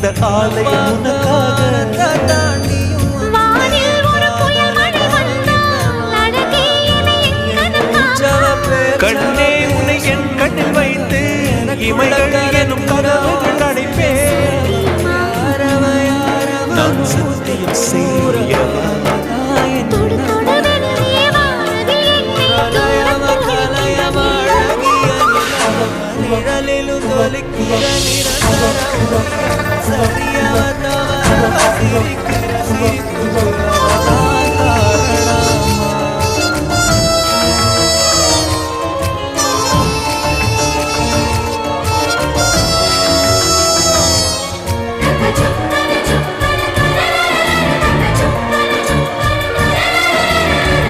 இந்த ஆலயம் உனக்காக கண்ணே உன்னை என் கண்ணில் வைத்து இமைகள் எனும் கனவுகள் அடைப்பேன் நான் சத்தியம் செய்யவா நிழலிலும் தொலைக்கிறேன்